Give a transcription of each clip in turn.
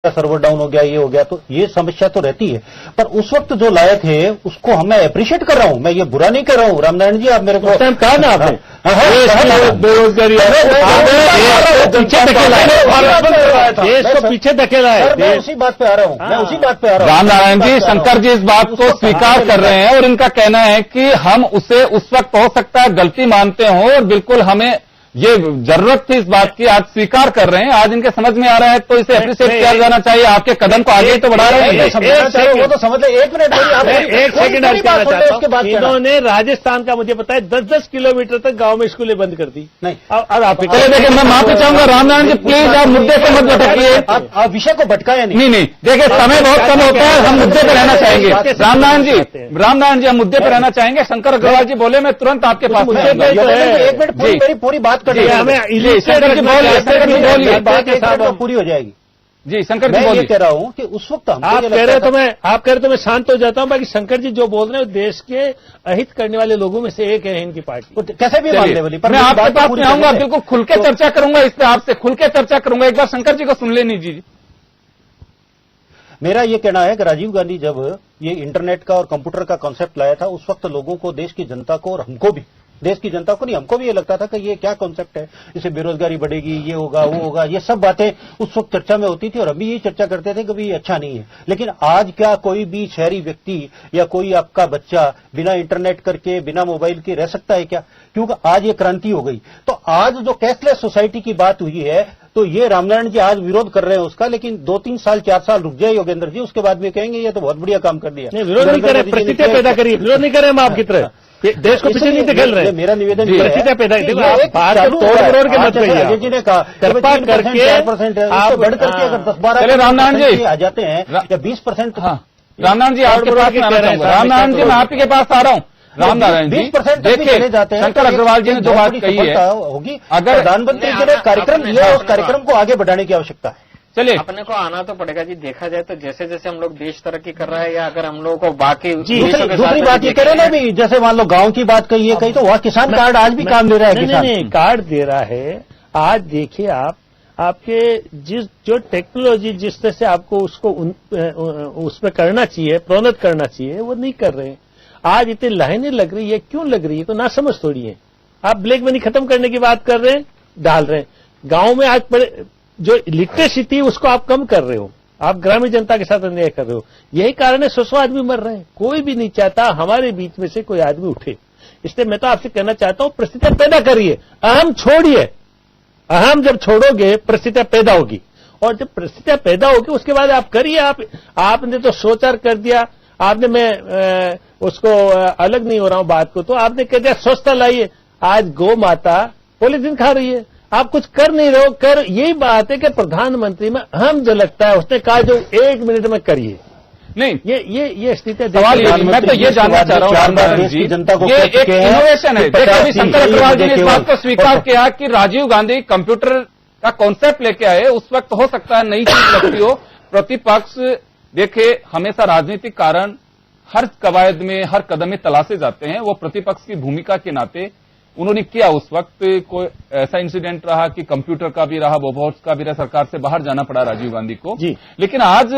Server down हो गया, ये हो गया, तो ये समस्या तो रहती है। पर उस वक्त जो लायक है उसको मैं अप्रिशिएट कर रहा हूं, मैं ये बुरा नहीं कर रहा हूं। रामनारायण जी, आप मेरे को कहा ना आपने बेरोजगारी देश को पीछे धकेला है। मैं उसी बात पे आ रहा हूं, मैं उसी बात पे आ रहा हूं। रामनारायण जी, शंकर जी इस बात को स्वीकार कर रहे हैं और इनका कहना है कि हम उसे उस वक्त हो सकता है गलती मानते हो और बिल्कुल हमें ये जरूरत थी इस बात की, आज स्वीकार कर रहे हैं, आज इनके समझ में आ रहा है, तो इसे अप्रिशिएट किया जाना चाहिए। आपके कदम को आगे तो बढ़ा रहे हैं। वो तो समझ ले, एक मिनट, एक सेकंड इन्होंने राजस्थान का, मुझे पता है, 10-10 किलोमीटर तक गांव में स्कूलें बंद कर दी। नहीं, अब आप चलिए देखिए, मैं माफी चाहूंगा रामनारायण जी, प्लीज आप मुद्दे से मत भटकिए। आप विषय को भटकाया नहीं। नहीं, देखिए समय बहुत कम होता है, हम मुद्दे पर रहना चाहेंगे। रामनारायण जी हम मुद्दे पर रहना चाहेंगे। शंकर अग्रवाल जी बोले, मैं तुरंत आपके पास में। एक मिनट, मेरी पूरी बात कर हमें शंकर जी बोलिए, बात पूरी हो जाएगी। जी शंकर जी मैं बोलिए। ये कह रहा हूं कि उस वक्त आप कह रहे तो मैं शांत हो जाता हूं। बाकी शंकर जी जो बोल रहे हैं देश के अहित करने वाले लोगों में से एक है इनकी पार्टी। कैसे भी मान लेवली पर मैं आपके पास में आऊंगा, बिल्कुल खुल के चर्चा करूंगा, इस पे आपसे खुल के चर्चा करूंगा। एक बार शंकर जी को सुन लेनी जी। मेरा ये कहना है कि राजीव गांधी जब ये इंटरनेट का और कंप्यूटर का कॉन्सेप्ट लाया था, उस वक्त लोगों को, देश की जनता को और हमको भी, देश की जनता को नहीं, हमको भी ये लगता था कि ये क्या कॉन्सेप्ट है, इससे बेरोजगारी बढ़ेगी, ये होगा, वो होगा, ये सब बातें उस वक्त चर्चा में होती थी और अभी यही चर्चा करते थे कि भाई ये अच्छा नहीं है। लेकिन आज क्या कोई भी शहरी व्यक्ति या कोई आपका बच्चा बिना इंटरनेट करके, बिना मोबाइल के रह सकता है क्या? क्योंकि आज ये क्रांति हो गई। तो आज जो कैशलेस सोसाइटी की बात हुई है, तो ये रामनारायण जी आज विरोध कर रहे हैं उसका, लेकिन 2-3 साल 4 साल रुक जाए योगेंद्र जी, उसके बाद में कहेंगे ये तो बहुत बढ़िया काम कर दिया। विरोध नहीं करे, परिस्थितियां पैदा करिए। विरोध नहीं करें हम आपकी तरह, देश को पीछे नहीं धकेल रहे। मेरा निवेदन परिस्थितियां पैदा, देखो आप तोड़ के मत कहिए। अजय जी ने कहा कृपा करके 4% आप बढ़ करके अगर 10-12 रामनारायण जी आ जाते हैं या 20%। रामनारायण जी आपके पास में आना चाहूंगा। रामनारायण जी मैं आपके पास आ रहा हूँ। रामनारायण जी 20% देखिए, शंकर अग्रवाल जी ने जो बात कही है, होगी, अगर प्रधानमंत्री जी ने कार्यक्रम लिया, उस कार्यक्रम को आगे बढ़ाने की आवश्यकता है। चलिए, अपने को आना तो पड़ेगा जी। देखा जाए तो जैसे जैसे हम लोग देश तरक्की कर रहा है, या अगर हम लोगों को बाकी दूसरी बात ये करें ना भी, जैसे मान लो गांव की बात कही है कहीं, तो वह किसान कार्ड आज भी काम दे रहा है। नहीं, कार्ड दे रहा है। आज देखिए आपके जो टेक्नोलॉजी जिस तरह से आपको उसको उसमें करना चाहिए, प्रोन्नत करना चाहिए, वो नहीं कर रहे हैं। आज इतनी लाइनें लग रही है, क्यों लग रही है? तो ना समझ थोड़ी है। आप ब्लैक मनी खत्म करने की बात कर रहे हैं, डाल रहे हैं। गांव में आज जो लिटरेसी थी उसको आप कम कर रहे हो, आप ग्रामीण जनता के साथ अन्याय कर रहे हो। यही कारण है 100 आदमी मर रहे हैं। कोई भी नहीं चाहता हमारे बीच में से कोई आदमी उठे। इसलिए मैं तो आपसे कहना चाहता हूं, परिस्थितियां पैदा करिए, अहम छोड़िए। अहम जब छोड़ोगे परिस्थितियां पैदा होगी, और जब परिस्थितियां पैदा होगी उसके बाद आप करिए। आपने तो सोचा कर दिया आपने, मैं उसको अलग नहीं हो रहा हूं बात को, तो आपने कह दिया स्वच्छता लाइए। आज गौ माता पॉलीथीन खा रही है, आप कुछ कर नहीं रहे हो। यही बात है कि प्रधानमंत्री में अहम झलकता है, उसने कहा जो 1 मिनट में करिए। नहीं, ये स्थिति सवाल मैं तो ये जानना चाह रहा हूँ जी, जनता को ये एक इनोवेशन है। देखिए, शंकर अग्रवाल जी ने इस बात को स्वीकार किया कि राजीव गांधी कंप्यूटर का कॉन्सेप्ट लेके आए। उस वक्त हो सकता है नई चीज लगती हो। प्रतिपक्ष देखिए, हमेशा राजनीतिक कारण हर कवायद में, हर कदम में तलाशे जाते हैं। वो प्रतिपक्ष की भूमिका के नाते उन्होंने किया। उस वक्त कोई ऐसा इंसिडेंट रहा कि कंप्यूटर का भी रहा, बोबॉट्स का भी रहा, सरकार से बाहर जाना पड़ा राजीव गांधी को जी। लेकिन आज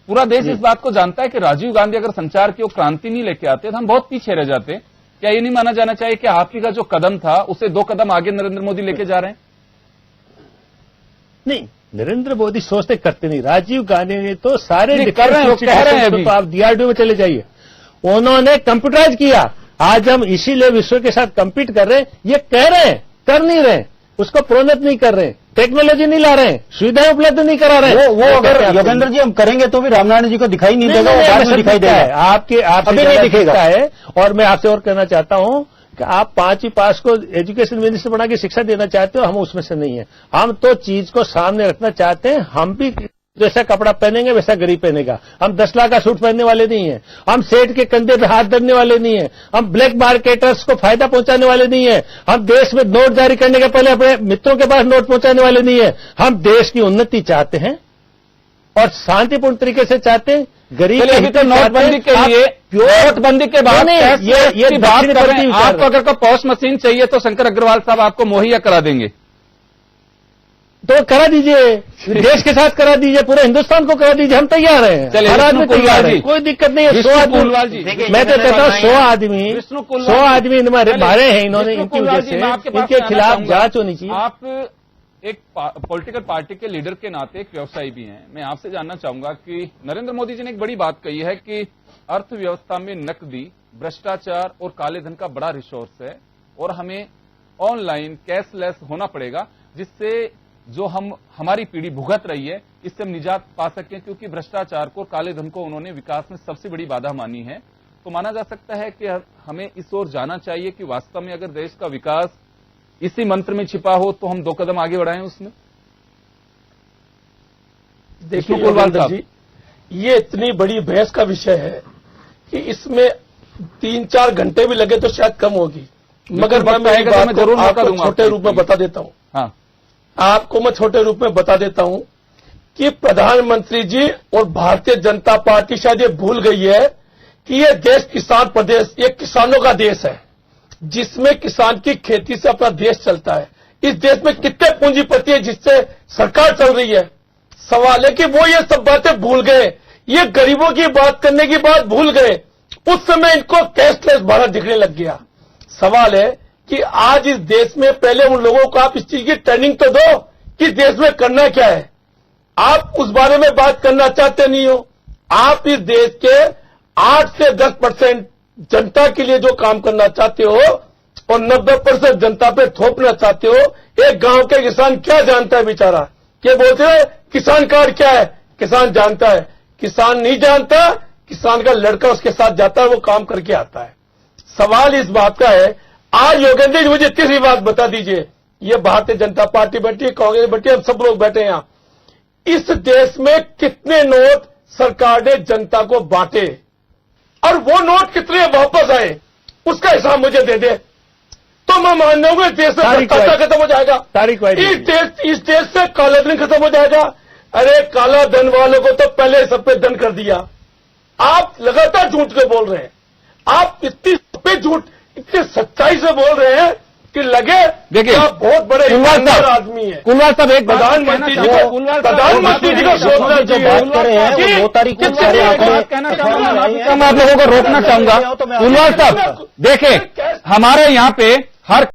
पूरा देश इस बात को जानता है कि राजीव गांधी अगर संचार की वो क्रांति नहीं लेके आते तो हम बहुत पीछे रह जाते। क्या ये नहीं माना जाना चाहिए कि आपकी का जो कदम था उसे 2 कदम आगे नरेंद्र मोदी लेके जा रहे हैं? नहीं, नरेंद्र मोदी सोचते करते नहीं। राजीव गांधी ने तो सारे कर रहे हैं, कह रहे हैं अभी। तो आप डीआरडीओ में चले जाइए, उन्होंने कंप्यूटराइज किया। आज हम इसीलिए विश्व के साथ कम्पीट कर रहे हैं। ये कह रहे हैं, कर नहीं रहे, उसको प्रोन्नत नहीं कर रहे, टेक्नोलॉजी नहीं ला रहे, सुविधाएं उपलब्ध नहीं करा रहे। वो अगर योगेंद्र जी हम करेंगे तो भी रामनारायण जी को दिखाई नहीं देगा, बाद में दिखाई देगा। आप अभी नहीं दिखेगा है। और मैं आपसे और कहना चाहता हूं कि आप 5वीं पास को एजुकेशन मिनिस्टर बना के शिक्षा देना चाहते हो, हम उसमें से नहीं है। हम तो चीज को सामने रखना चाहते हैं। हम भी जैसा कपड़ा पहनेंगे वैसा गरीब पहनेगा। हम 10 लाख का सूट पहनने वाले नहीं है। हम सेठ के कंधे पे हाथ धरने वाले नहीं है। हम ब्लैक मार्केटर्स को फायदा पहुंचाने वाले नहीं है। हम देश में नोट जारी करने के पहले अपने मित्रों के पास नोट पहुंचाने वाले नहीं है। हम देश की उन्नति चाहते हैं और शांतिपूर्ण तरीके से चाहते हैं। गरीब अभी तो नोटबंदी के लिए, नोटबंदी के बाद ये बात कर रहे हैं। आपको अगर कोई पॉश मशीन चाहिए तो शंकर अग्रवाल साहब आपको मुहैया करा देंगे। तो करा दीजिए, देश के साथ करा दीजिए, पूरे हिंदुस्तान को करा दीजिए, हम तैयार हैं। चलिए, हर आदमी विष्णु तैयार कुलवाल है, जी। कोई दिक्कत नहीं है। 100 विष्णु आदमी, कुलवाल जी। मैं तो कहता हूँ 100 आदमी, विष्णु कुलवाल 100 आदमी मारे हैं इन्होंने, विष्णु इनकी कुलवाल वजह जी, से मैं आपके पास इनके में आना खिलाफ चाहूंगा। जांच होनी चाहिए। आप एक पॉलिटिकल पार्टी के लीडर के नाते एक व्यवसायी भी हैं। मैं आपसे जानना चाहूंगा कि नरेंद्र मोदी जी ने एक बड़ी बात कही है कि अर्थव्यवस्था में नकदी, भ्रष्टाचार और काले धन का बड़ा रिसोर्स है और हमें ऑनलाइन कैशलेस होना पड़ेगा, जिससे जो हमारी पीढ़ी भुगत रही है इससे हम निजात पा सकें, क्योंकि भ्रष्टाचार को और काले धन को उन्होंने विकास में सबसे बड़ी बाधा मानी है। तो माना जा सकता है कि हमें इस ओर जाना चाहिए कि वास्तव में अगर देश का विकास इसी मंत्र में छिपा हो तो हम 2 कदम आगे बढ़ाएं उसमें। देखिए कुलवाल साहब जी, ये इतनी बड़ी बहस का विषय है कि इसमें 3-4 घंटे भी लगे तो शायद कम होगी, मगर मैं मेरी बात जरूर आपको छोटे रूप में बता देता हूं। हाँ, आपको मैं छोटे रूप में बता देता हूं कि प्रधानमंत्री जी और भारतीय जनता पार्टी शायद ये भूल गई है कि ये देश किसान प्रदेश, ये किसानों का देश है, जिसमें किसान की खेती से अपना देश चलता है। इस देश में कितने पूंजीपति है जिससे सरकार चल रही है। सवाल है कि वो ये सब बातें भूल गए, ये गरीबों की बात करने की बात भूल गए। उस समय इनको कैशलेस भारत दिखने लग गया। सवाल है कि आज इस देश में पहले उन लोगों को आप इस चीज की ट्रेनिंग तो दो कि देश में करना क्या है। आप उस बारे में बात करना चाहते नहीं हो। आप इस देश के 8 से 10% जनता के लिए जो काम करना चाहते हो और 90% जनता पे थोपना चाहते हो। एक गांव के किसान क्या जानता है बेचारा, क्या बोलते हैं किसान कार्ड क्या है, किसान जानता है, किसान नहीं जानता, किसान का लड़का उसके साथ जाता है, वो काम करके आता है। सवाल इस बात का है, आज योगेंद्र जी मुझे तीसरी बात बता दीजिए, ये भारतीय जनता पार्टी बैठी है, कांग्रेस बैठी है, सब लोग बैठे हैं यहां, इस देश में कितने नोट सरकार ने जनता को बांटे और वो नोट कितने वापस आए, उसका हिसाब मुझे दे दे तो मैं मान लूंगा इस देश से भ्रष्टाचार खत्म हो जाएगा, इस देश से काला धन खत्म हो जाएगा। अरे काला धन वालों को तो पहले सब पे दंड कर दिया। आप लगातार झूठ के बोल रहे हैं, आप इतनी पे झूठ, इतनी सच्चाई से बोल रहे हैं कि लगे देखिए आप बहुत बड़े ईमानदार आदमी है। कुलवाल साहब एक प्रधानमंत्री जी को सोचना चाहिए। मैं आप लोगों को रोकना चाहूंगा। कुलवाल साहब देखें, हमारे यहाँ पे हर